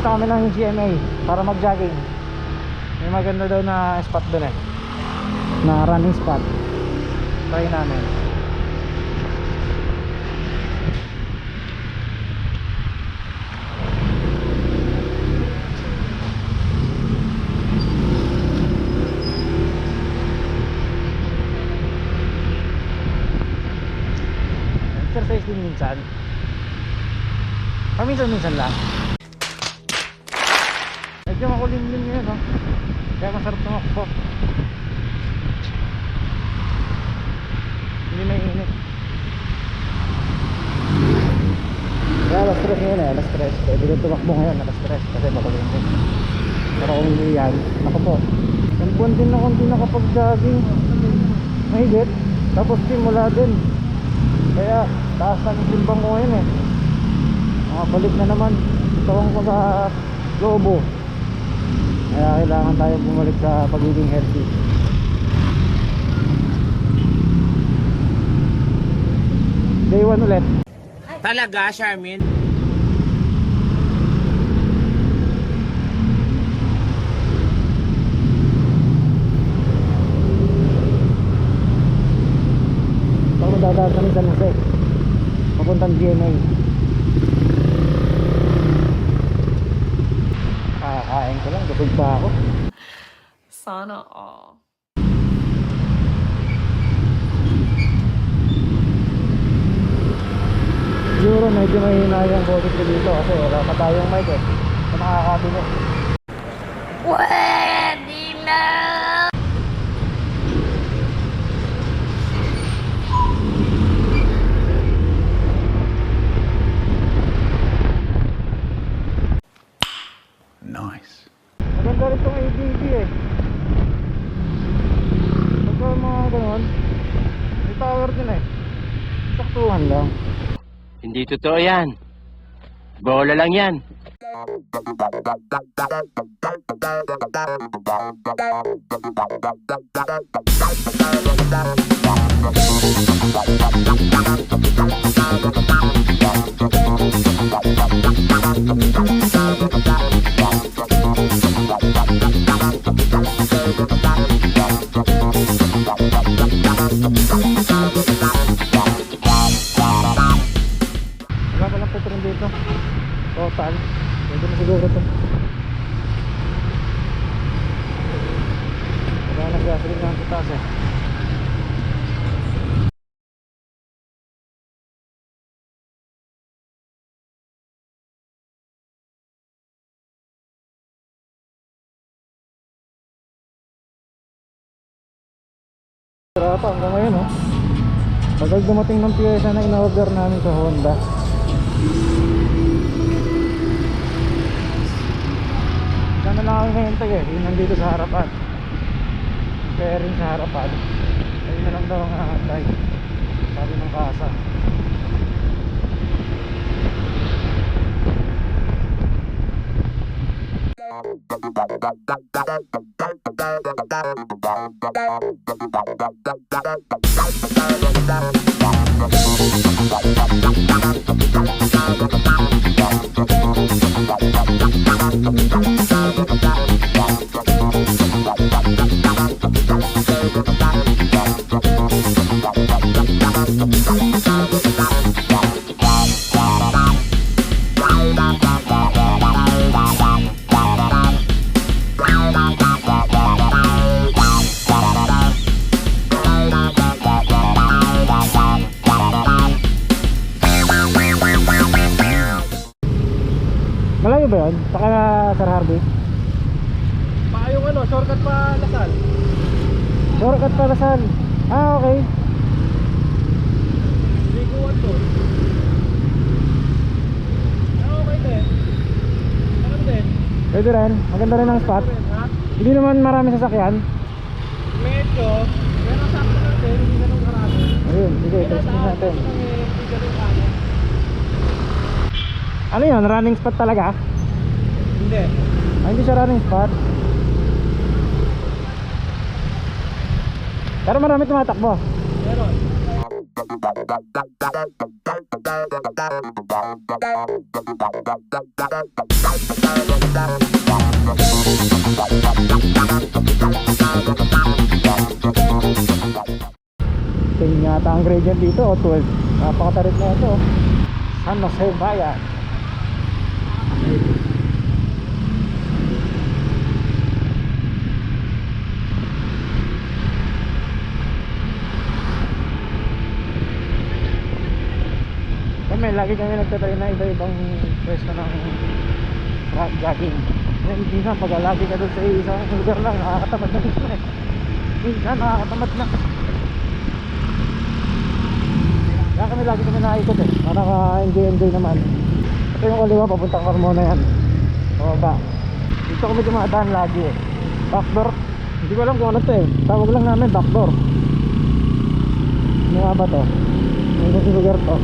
pupunta kami ng GMA para mag-jogging. May maganda daw na spot doon eh, na running spot. Try namin. Exercise din minsan. Paminsan-minsan lang. Medyo makulimlim ngayon, no? Kaya masarap tumakbo. Hindi may init. Kaya alas 3 ngayon eh, alas 3. Pwede ko tumakbo ngayon, alas 3. Kasi makulimlim. Pero kung hindi yan, naku po. Ang buwan din ako hindi nakapag-jogging. Mahigit. Tapos simula din. Kaya taas na yung timbang ko ngayon eh. Makabalik na naman. Tawang ko sa lobo. Kaya kailangan tayo bumalik sa pagiging healthy. Day 1 ulit. Talaga, Charmin? Ito ako dadaan kami sa Nase. Papuntang GMA. Kakain ko lang, gabig pa ako. Sana all. Siguro medyo mahina yung boses ko dito kasi wala pa tayong mic eh. So nakakabili. Pwede na! Nice. Maganda rin itong ABB eh. Pagka mga ganon, may tower din eh. Saktuhan lang. Hindi totoo yan. Bola lang yan. Wala palang petron dito. Total. Pwede na siguro ito. Wala nang gasoline na ang tatas eh. Sarapa hanggang ngayon oh. Pagka dumating ng piyesa na in-order namin sa Honda. Sana lang ako hintay eh. Yung nandito sa harapan. Kaya rin sa harapan. Ayun na lang daw ang hantay. Sabi ng kasa. Malayo ba yun? Saka Sir Harvey? Yung ano, shortcut pa Lasal. Shortcut pa Lasal. Ah, okay. Liguan to. Okay din. Ano din? Pwede rin. Maganda rin ang spot. Ha? Hindi naman marami sasakyan. Medyo. Pero sakto natin, hindi ganun karami. Ayun, sige, testing natin. Hindi ganun kano. Ano yun? Running spot talaga? Hindi. Ah, hindi siya running spot. Pero marami tumatakbo. Meron. Tingin yata ang gradient dito, 12. Napakatarit na ito. San Jose Bayan. Lagi kami nagtatry na iba-ibang pwesto ng rock jogging. Minsan pag lagi ka doon sa isang lugar lang, nakakatamad na gusto eh. Minsan nakakatamad na. Kaya kami lagi kami nakikot eh, para ka-enjoy naman. Ito yung kaliwa, papuntang Carmona yan. Pababa. Dito kami dumadaan lagi eh. Backdoor, hindi ko alam kung ano to eh. Tawag lang namin backdoor. Ano nga ba to? Ano yung lugar to?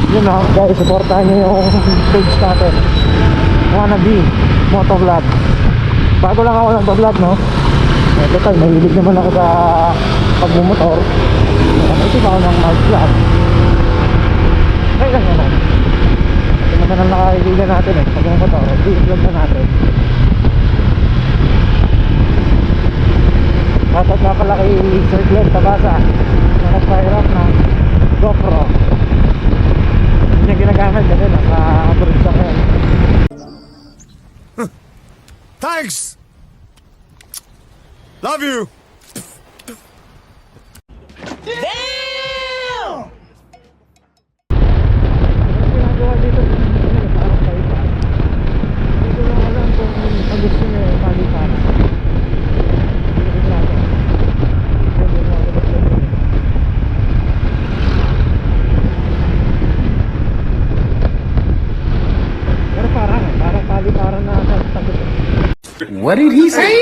Yun na guys, supportahan nyo yung page natin, Wannabe Motovlog. Bago lang ako nagbablog, no? Total, mahilig naman ako sa pagmumotor. Ito pa ako ng mag-vlog. Kaya lang naman, ito naman ang nakakaibigan natin eh, pagmumotor, i-vlog na natin. Dapat nga pala kay Sir Glenn Tabasa na nag-fire up na GoPro. Hindi niya ginagamit kasi nasa abroad siya ngayon. Thanks! Love you! Ang ginagawa dito, parang palitan. Hindi ko lang alam kung ang gusto niya yung palitan. Pero parang paliparan na sa tagot. What did he say?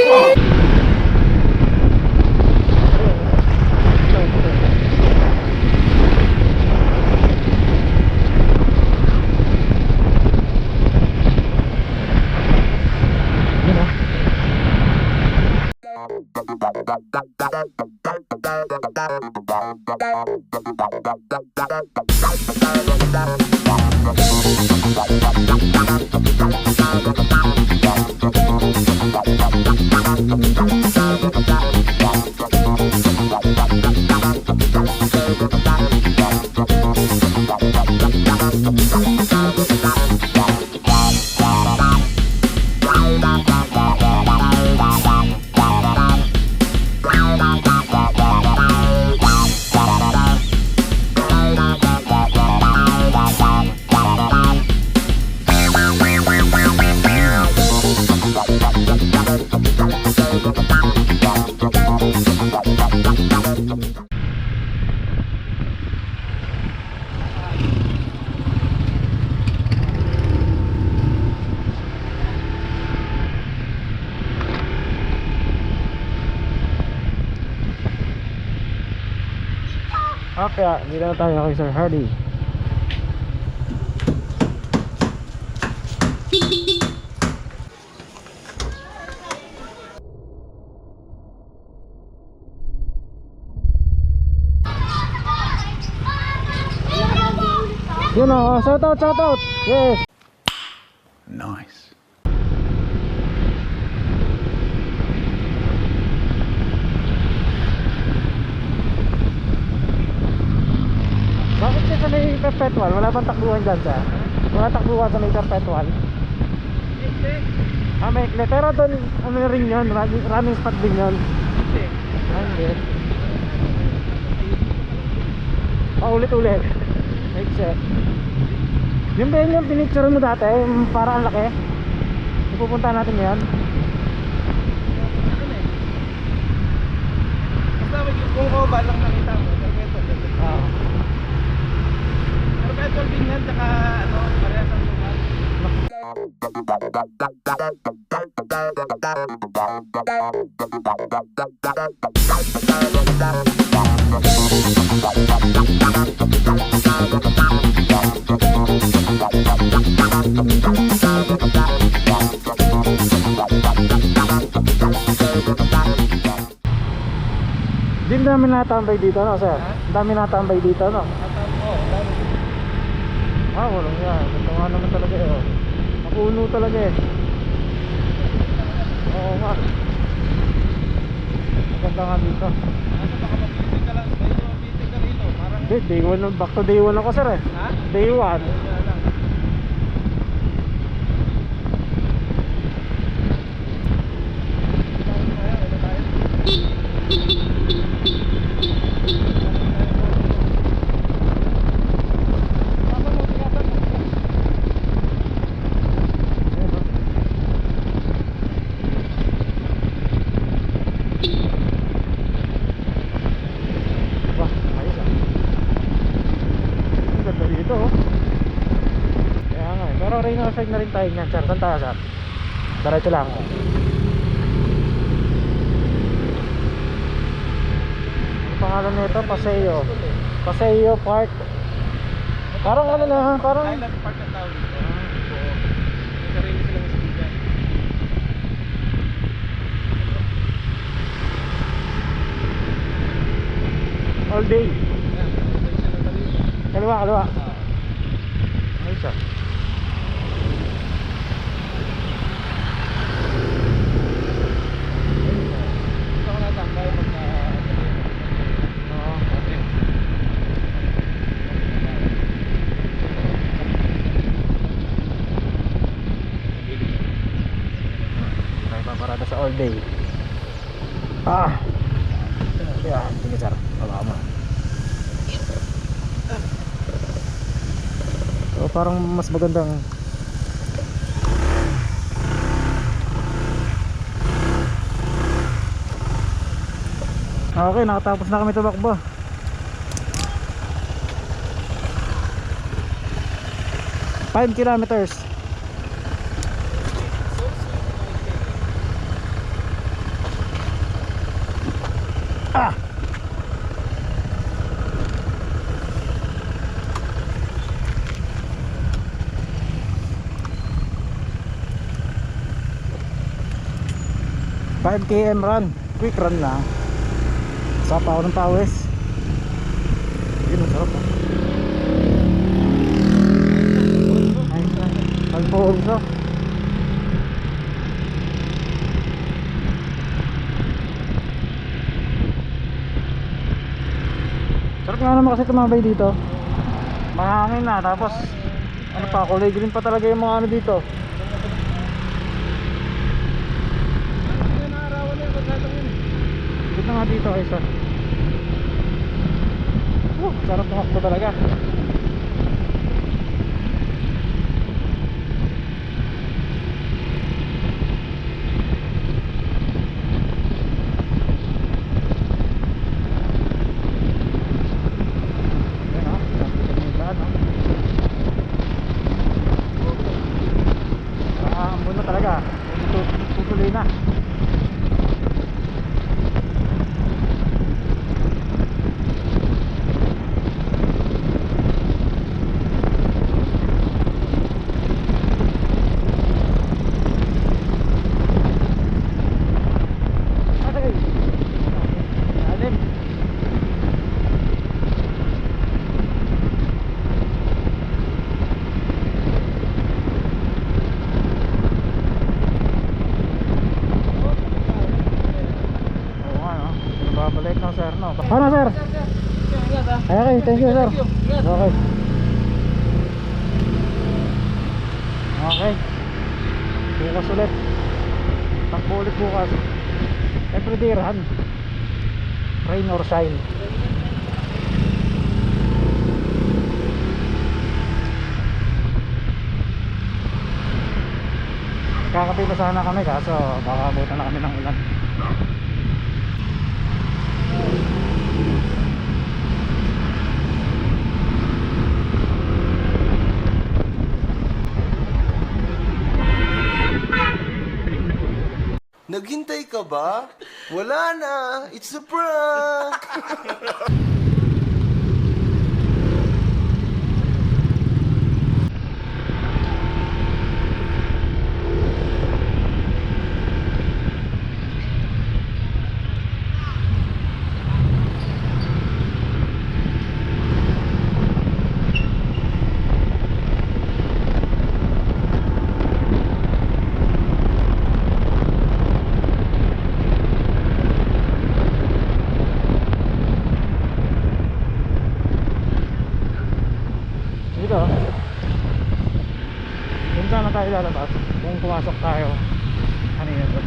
Okay, dito na tayo kay Sir Hardy. Yun o, shout out! Yes! Nice. Bakit siya sa may perpetual? Wala bang takbuhan dyan siya? Wala takbuhan sa may perpetual? May ikli. Pero doon, ano rin yun? Running spot din yun. Hindi. Paulit-ulit. Except. Yung ba yung pinicture mo dati? Yung parang ang laki? Ipupunta natin yan. Basta kung ko ba lang nakita mo, perfecto. Oo. Perfecto din yan, tsaka ano, parehas ang sukat. Din dami natambay dito, no, sir? Dami natambay dito, no? Ah, walang yan. Ito nga naman talaga eh. Oh. Mapuno talaga eh. Oo nga. Maganda nga dito. Nasa baka mabitin ka lang, medyo mabitin ka rito. Parang, Hindi, day 1. Back to day 1 ako, sir eh. ha? Day 1. Wala lang. Wah, ayos ah. Ang ganda dito oh. Kaya nga eh. Pero rain or shine na rin tayo niyan, sir. Saan tayo, sir? Diretso lang. Ang pangalan nito, Paseo. Paseo Park. Parang ano na, parang Island Park ang tawag dito. Oo. May sarili silang speaker. all day. Yan, may sila na rito. Kaliwa, kaliwa. Ayos ah. Gusto ko natambay pagka Oo. May paparada sa all day. Ah. Kaya, sige sir. Baba mo. So, parang mas magandang okay, nakatapos na kami tumakbo. Five kilometers. Ah! Five km run. Quick run lang. Sapa ako ng pawis. Yun, ang sarap. Alfonso. Sarap nga naman kasi tumambay dito. Mahangin na, tapos ano pa, kulay green pa talaga yung mga ano dito. Yan ang arawan na yung pagkatang yun. Dito nga dito ay sir. Sarap tumakbo talaga. Ayan o, yung daan o. Ambon na talaga. Tutuloy na. Babalik ng sir, no? Ano sir? Okay, thank you sir. Okay. Okay. Bukas ulit. Takbo ulit bukas. Everyday run. Rain or shine. Kakapi pa sana kami kaso baka abutan na kami ng ulan. Naghintay ka ba? Wala na. It's a prank. Dito. Doon sana tayo lalabas. Kung pumasok tayo kanina doon.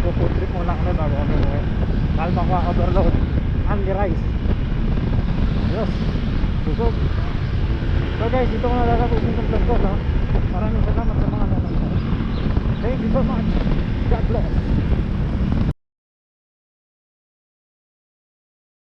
Food trip muna kami bago kami uwi. Dahil makaka-overload. Only rice. Yes. Susog. So guys, dito ko na lalapusin yung vlog ko, no? Maraming salamat sa mga nanonood. Thank you so much.